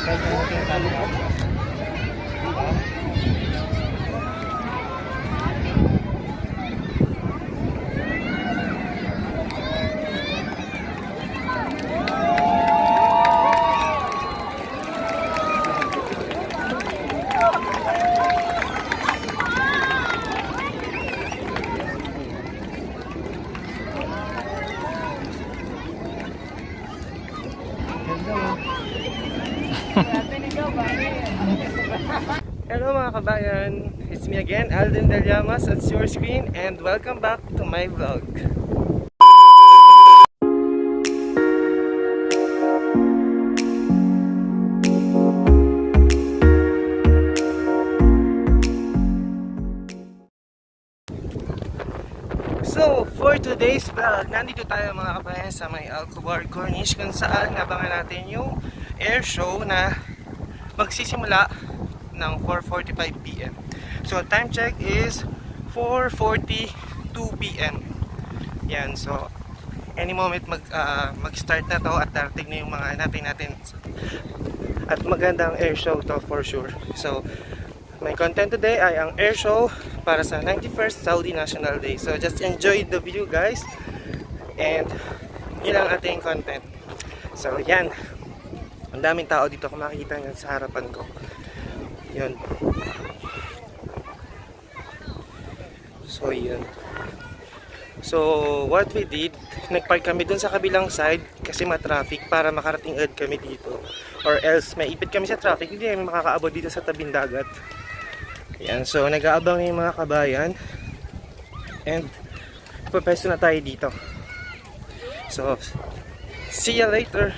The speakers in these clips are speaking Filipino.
Kahit na natin talo ko. Hello mga kabayan, it's me again, Alden at your screen, and welcome back to my vlog. So, for today's vlog, nandito tayo mga kabayan sa may Al-Khobar, Corniche, kung saan nabangan natin yung air show na magsisimula ng 4:45 PM. So time check is 4:42 PM. Yan, so any moment mag-start na to at darating na yung mga natin at magandang air show to for sure. So my content today ay ang air show para sa 91st Saudi National Day. So just enjoy the video guys, and yun ang ating content. So yan, ang daming tao dito kung makikita nyo sa harapan ko. Yun. So yun. So what we did, nagpark kami dun sa kabilang side kasi ma-traffic para makarating agad kami dito, or else may ipit kami sa traffic, hindi kami makakaabot dito sa tabing dagat. Yan, so nag-aabang yung mga kabayan, and pupesto na tayo dito. So see you later.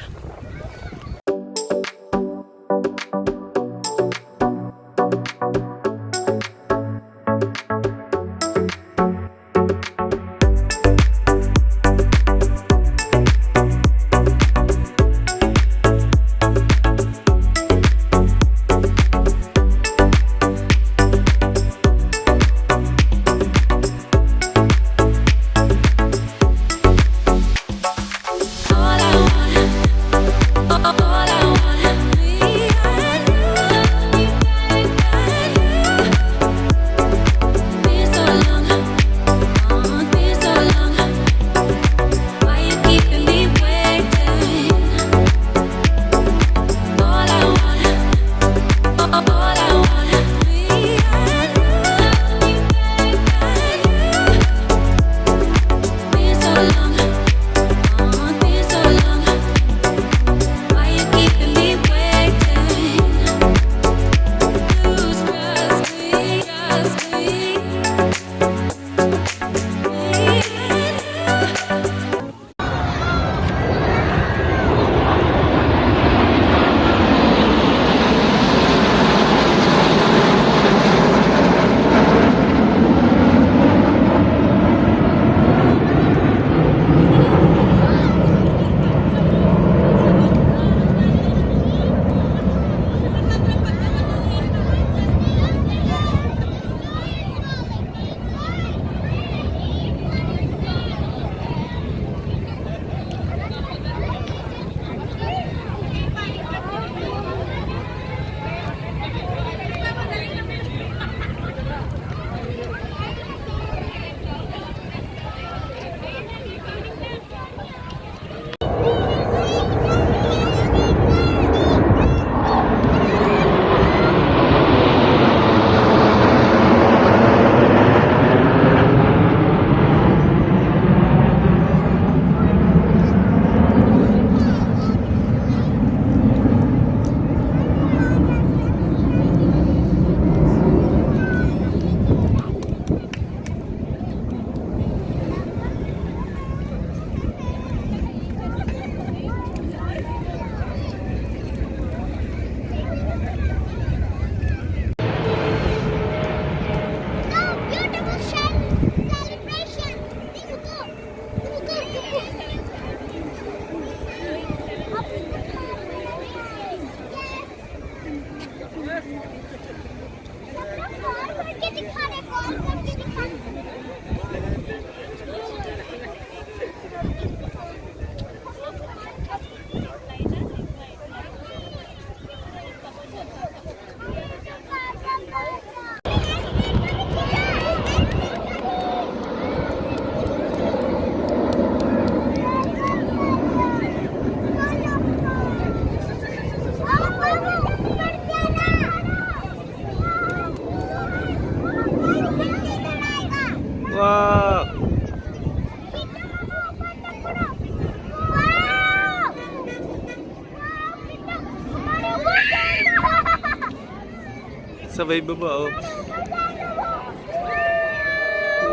Sabay baba, oh.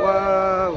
Wow!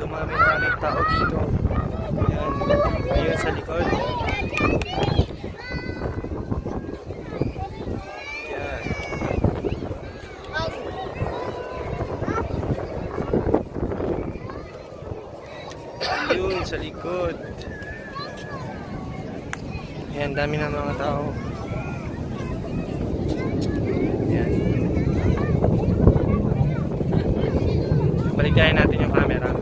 Dumami-raming tao dito. Ayan. Ayun sa likod. Ayan. Ayun sa likod. Ayan, dami na mga tao. Ayan. Baliktayin natin yung camera.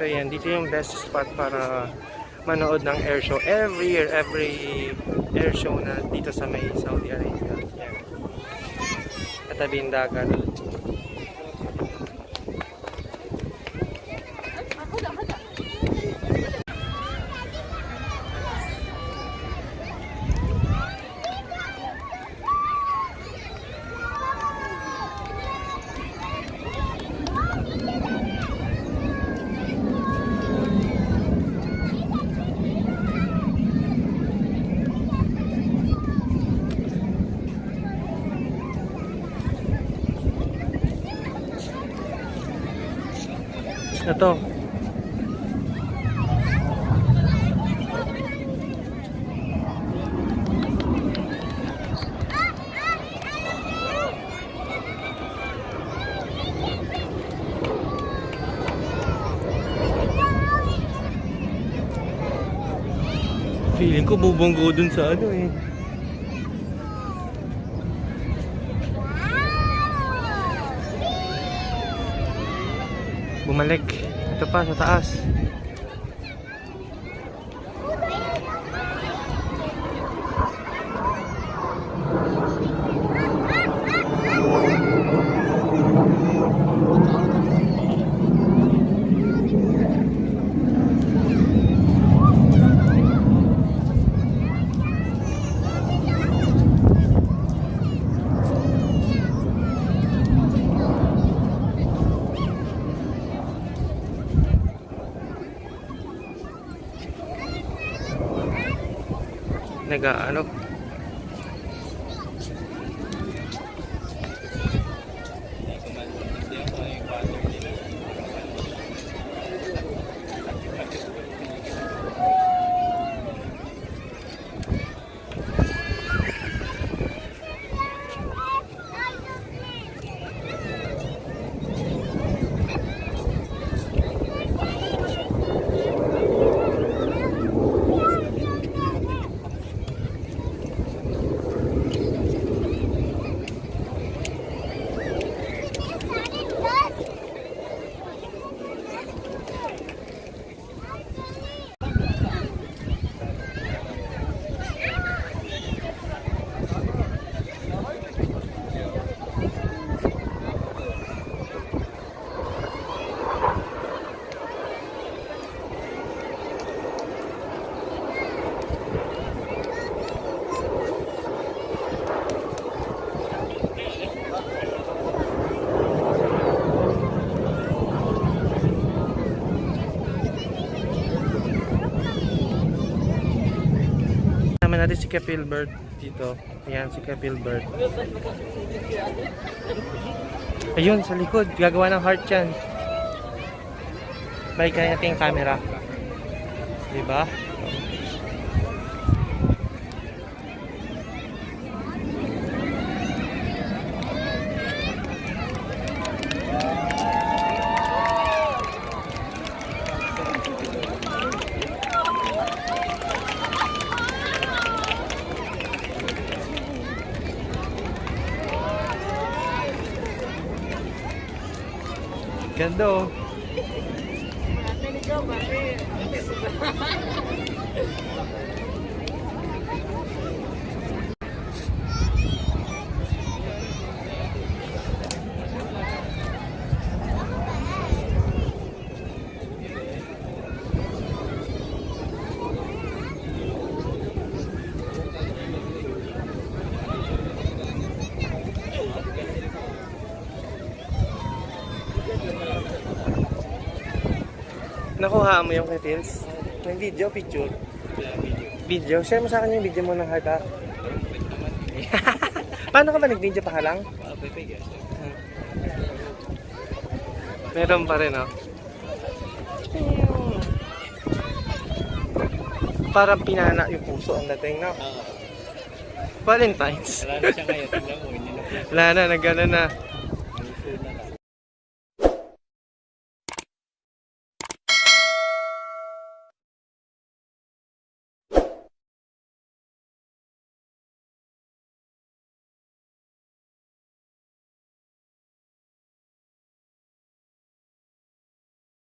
So yan, dito yung best spot para manood ng air show. Every year, every air show na dito sa may Saudi Arabia. Yan. Katabi yung dagat. Ito. Feeling ko bubonggo dun sa ano eh. Bumalik. Ito pa sa taas. Nag-ano? kasama natin si Capilbert dito. Ayan, si Capilbert. Ayun, sa likod. Gagawa ng heart yan. Balikan natin yung camera. Diba? Ganda oh. Nakuha mo yung details? May video, picture? Video? Share mo sa akin yung video mo ng heart ha? Paano ka ba nag-video pa ka lang? Meron pa rin oh. Parang pinana yung puso ang dating no? Valentine's. Wala na siya ngayon. Tingnan mo. Wala na, nag-ano na.